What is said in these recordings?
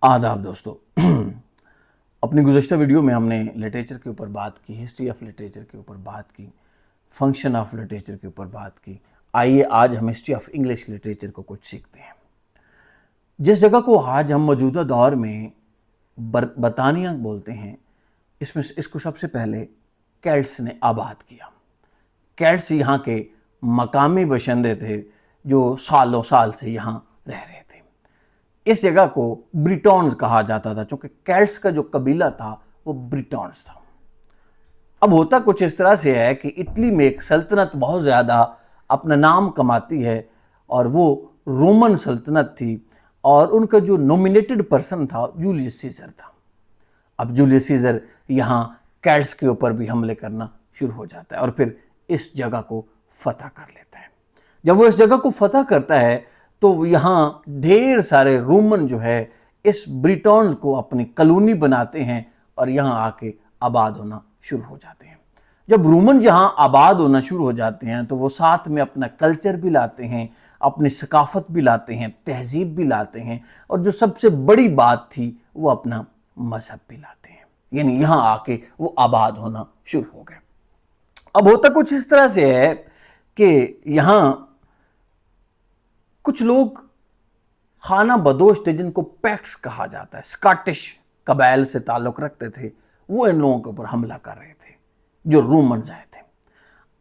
आदाब दोस्तों। अपनी गुज़श्ता वीडियो में हमने लिटरेचर के ऊपर बात की, हिस्ट्री ऑफ लिटरेचर के ऊपर बात की, फंक्शन ऑफ लिटरेचर के ऊपर बात की। आइए आज हम हिस्ट्री ऑफ इंग्लिश लिटरेचर को कुछ सीखते हैं। जिस जगह को आज हम मौजूदा दौर में बरतानिया बोलते हैं, इसको सबसे पहले केल्ट्स ने आबाद किया। केल्ट्स यहाँ के मकामी बशिंदे थे जो सालों साल से यहाँ रह रहे थे। इस जगह को ब्रिटॉन्स कहा जाता था, क्योंकि केल्ट्स का जो कबीला था वो ब्रिटॉन्स था। अब होता कुछ इस तरह से है कि इटली में एक सल्तनत बहुत ज़्यादा अपना नाम कमाती है और वो रोमन सल्तनत थी, और उनका जो नॉमिनेटेड पर्सन था जूलियस सीजर था। अब जूलियस सीजर यहाँ केल्ट्स के ऊपर भी हमले करना शुरू हो जाता है और फिर इस जगह को फतह कर लेता है। जब वो इस जगह को फतह करता है तो यहाँ ढेर सारे रोमन जो है इस ब्रिटॉन्स को अपनी कॉलोनी बनाते हैं और यहाँ आके आबाद होना शुरू हो जाते हैं। जब रोमन यहाँ आबाद होना शुरू हो जाते हैं तो वो साथ में अपना कल्चर भी लाते हैं, अपनी सकाफत भी लाते हैं, तहजीब भी लाते हैं, और जो सबसे बड़ी बात थी वो अपना मजहब भी लाते हैं। यानी यहाँ आके वो आबाद होना शुरू हो गए। अब होता कुछ इस तरह से है कि यहाँ कुछ लोग खाना बदोश थे जिनको पैक्ट्स कहा जाता है, स्कॉटिश कबाइल से ताल्लुक़ रखते थे, वो इन लोगों के ऊपर हमला कर रहे थे जो रोमन्स आए थे।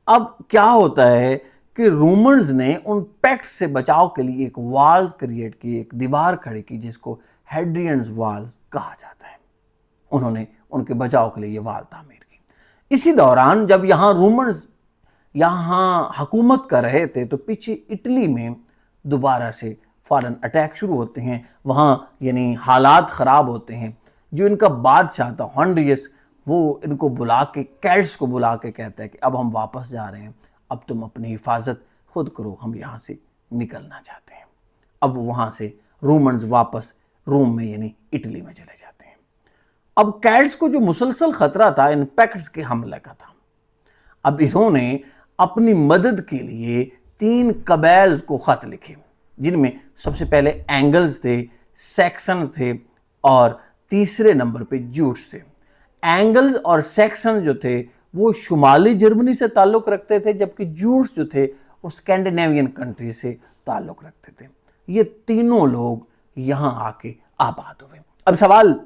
अब क्या होता है कि रोमन्स ने उन पैक्ट्स से बचाव के लिए एक वाल क्रिएट की, एक दीवार खड़ी की जिसको हेड्रियंस वाल कहा जाता है। उन्होंने उनके बचाव के लिए ये वाल तामीर की। इसी दौरान जब यहाँ रोमन्स यहाँ हुकूमत कर रहे थे तो पीछे इटली में दोबारा से फॉरेन अटैक शुरू होते हैं। वहाँ यानी हालात ख़राब होते हैं। जो इनका बादशाह था हॉन्ड्रियस, वो इनको बुला के, केल्ट्स को बुला के कहता है कि अब हम वापस जा रहे हैं, अब तुम अपनी हिफाजत खुद करो, हम यहाँ से निकलना चाहते हैं। अब वहाँ से रोमन्स वापस रोम में यानी इटली में चले जाते हैं। अब केल्ट्स को जो मुसलसल ख़तरा था इन पैक्ट्स के हमले का था। अब इन्होंने अपनी मदद के लिए 3 कबाइल्स को ख़त लिखे, जिनमें सबसे पहले एंगल्स थे, सैक्सन थे और तीसरे नंबर पे जूट्स थे। एंगल्स और सैक्सन जो थे वो शुमाली जर्मनी से ताल्लुक़ रखते थे, जबकि जूट्स जो थे वो स्कैंडिनेवियन कंट्री से ताल्लुक़ रखते थे। ये तीनों लोग यहाँ आके आबाद हुए। अब सवाल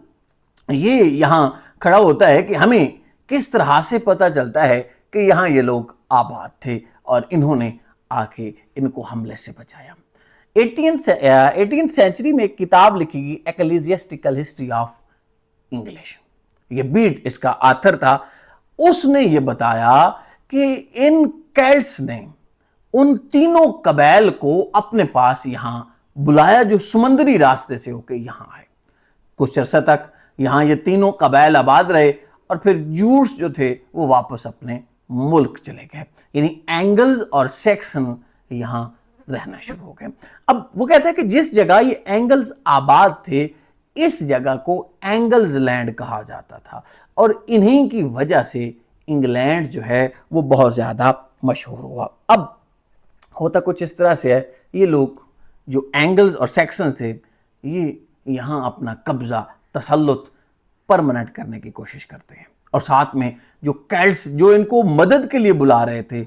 ये यहाँ खड़ा होता है कि हमें किस तरह से पता चलता है कि यहाँ ये लोग आबाद थे और इन्होंने आके इनको हमले से बचाया। 18th सेंचुरी में एक किताब लिखी गई, एक्लेसियास्टिकल हिस्ट्री ऑफ इंग्लिश। ये बीट इसका आथर था। उसने ये बताया कि इन केल्ट्स ने उन तीनों कबाइल को अपने पास यहाँ बुलाया जो समुद्री रास्ते से होकर यहाँ आए। कुछ अरसा तक यहाँ ये तीनों कबाइल आबाद रहे और फिर जूट्स जो थे वो वापस अपने मुल्क चले गए। यानी एंगल्स और सैक्सन यहाँ रहना शुरू हो गए। अब वो कहते हैं कि जिस जगह ये एंगल्स आबाद थे इस जगह को एंगल्स लैंड कहा जाता था, और इन्हीं की वजह से इंग्लैंड जो है वो बहुत ज़्यादा मशहूर हुआ। अब होता कुछ इस तरह से है, ये लोग जो एंगल्स और सैक्सन थे ये यहाँ अपना कब्ज़ा, तसल्लुत परमानेंट करने की कोशिश करते हैं, और साथ में जो केल्ट्स जो इनको मदद के लिए बुला रहे थे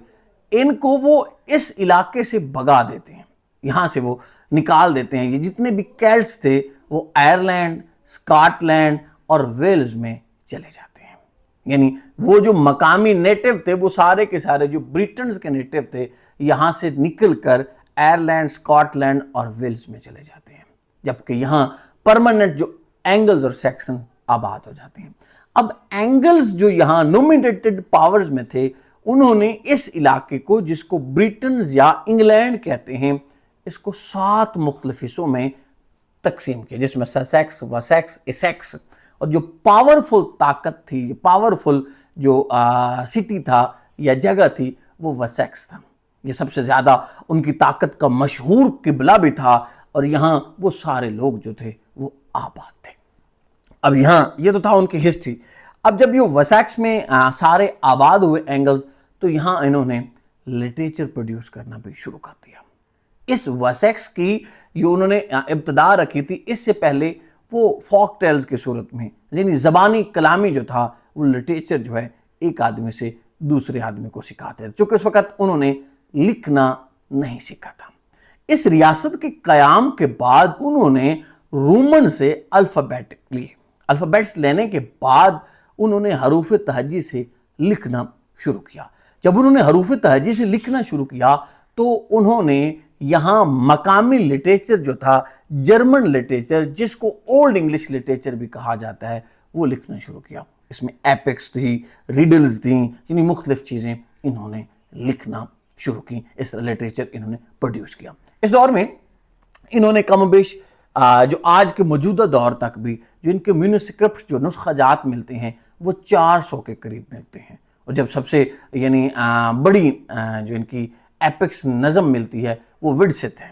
इनको वो इस इलाके से भगा देते हैं, यहाँ से वो निकाल देते हैं। ये जितने भी केल्ट्स थे वो आयरलैंड, स्कॉटलैंड और वेल्स में चले जाते हैं। यानी वो जो मकामी नेटिव थे वो सारे के सारे जो ब्रिटेन्स के नेटिव थे यहाँ से निकल कर आयरलैंड, स्कॉटलैंड और वेल्स में चले जाते हैं, जबकि यहाँ परमानेंट जो एंगल्स और सैक्सन आबाद हो जाते हैं। अब एंगल्स जो यहाँ नॉमिनेटेड पावर्स में थे उन्होंने इस इलाके को, जिसको ब्रिटेन या इंग्लैंड कहते हैं, इसको 7 मुख्तलिफ हिस्सों में तकसीम किया, जिसमें ससेक्स, वसेक्स, एसेक्स, और जो पावरफुल ताकत थी, पावरफुल जो सिटी था या जगह थी वो वसेक्स था। ये सबसे ज़्यादा उनकी ताकत का मशहूर किबला भी था, और यहाँ वो सारे लोग जो थे वो आबाद थे। अब यहाँ ये तो था उनकी हिस्ट्री। अब जब ये वसेक्स में सारे आबाद हुए एंगल्स, तो यहाँ इन्होंने लिटरेचर प्रोड्यूस करना भी शुरू कर दिया। इस वसेक्स की जो उन्होंने इब्तदा रखी थी, इससे पहले وہ فوک ٹیلز کی صورت میں یعنی زبانی کلامی جو تھا وہ لٹریچر جو ہے ایک آدمی سے دوسرے آدمی کو سکھاتے ہیں، چونکہ اس وقت انہوں نے لکھنا نہیں سیکھا تھا۔ اس ریاست کے قیام کے بعد انہوں نے رومن سے الفابیٹ لیے، الفابیٹس لینے کے بعد انہوں نے حروف تہجی سے لکھنا شروع کیا۔ جب انہوں نے حروف تہجی سے لکھنا شروع کیا تو انہوں نے یہاں مقامی لٹریچر جو تھا، جرمن لٹریچر جس کو اولڈ انگلش لٹریچر بھی کہا جاتا ہے، وہ لکھنا شروع کیا۔ اس میں ایپکس تھی، ریڈلز تھیں، یعنی مختلف چیزیں انہوں نے لکھنا شروع کی، اس طرح لٹریچر انہوں نے پروڈیوس کیا۔ اس دور میں انہوں نے کم و بیش جو آج کے موجودہ دور تک بھی جو ان کے مینوسکرپٹ جو نسخہ جات ملتے ہیں وہ 400 کے قریب ملتے ہیں، اور جب سب سے یعنی بڑی جو ان کی ایپکس نظم ملتی ہے وہ وڈست ہے،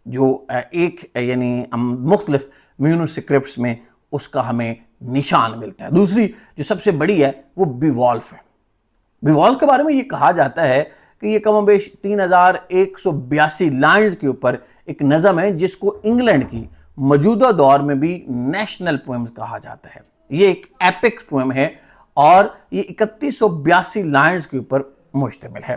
جو ایک یعنی مختلف مینوسکرپٹس میں اس کا ہمیں نشان ملتا ہے۔ دوسری جو سب سے بڑی ہے وہ بیوالف ہے۔ بیوالف کے بارے میں یہ کہا جاتا ہے کہ یہ کم و بیش 3182 لائنز کے اوپر ایک نظم ہے جس کو انگلینڈ کی موجودہ دور میں بھی نیشنل پوئمز کہا جاتا ہے۔ یہ ایک ایپک پوئم ہے اور یہ 3182 لائنز کے اوپر مشتمل ہے۔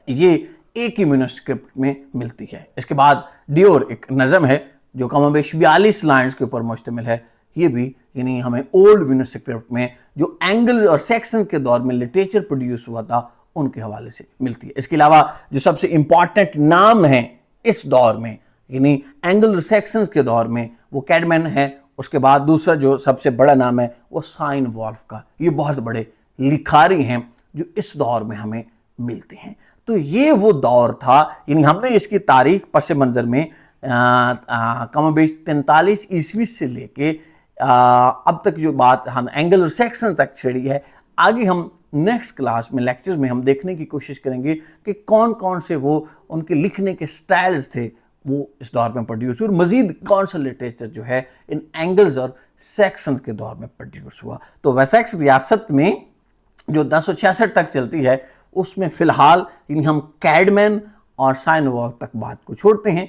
یہ ایک ہی مینوسکرپٹ میں ملتی ہے۔ اس کے بعد ڈیور ایک نظم ہے جو کم و بیش 42 لائنز کے اوپر مشتمل ہے، یہ بھی یعنی ہمیں اولڈ مینوسکرپٹ میں جو اینگل اور سیکسن کے دور میں لٹریچر پروڈیوس ہوا تھا ان کے حوالے سے ملتی ہے۔ اس کے علاوہ جو سب سے امپورٹنٹ نام ہیں اس دور میں یعنی اینگل اور سیکسنز کے دور میں وہ کیڈمین ہے، اس کے بعد دوسرا جو سب سے بڑا نام ہے وہ سائن والف کا۔ یہ بہت بڑے لکھاری ہیں جو اس دور میں ہمیں ملتے ہیں۔ تو یہ وہ دور تھا، یعنی ہم نے اس کی تاریخ پس منظر میں کم و بیش 43 عیسوی سے لے کے اب تک جو بات ہم اینگل اور سیکسن تک چھیڑی ہے، آگے ہم نیکسٹ کلاس میں لیکچرز میں ہم دیکھنے کی کوشش کریں گے کہ کون کون سے وہ ان کے لکھنے کے سٹائلز تھے وہ اس دور میں پروڈیوس ہوئے، اور مزید کون سا لٹریچر جو ہے ان اینگلز اور سیکسنز کے دور میں پروڈیوس ہوا۔ تو ویسیکس ریاست میں جو 1066 تک چلتی ہے اس میں فی الحال یعنی ہم کیڈمین اور سائن والف تک بات کو چھوڑتے ہیں،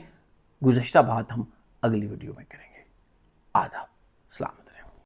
گزشتہ بات ہم اگلی ویڈیو میں کریں گے۔ آداب، سلام۔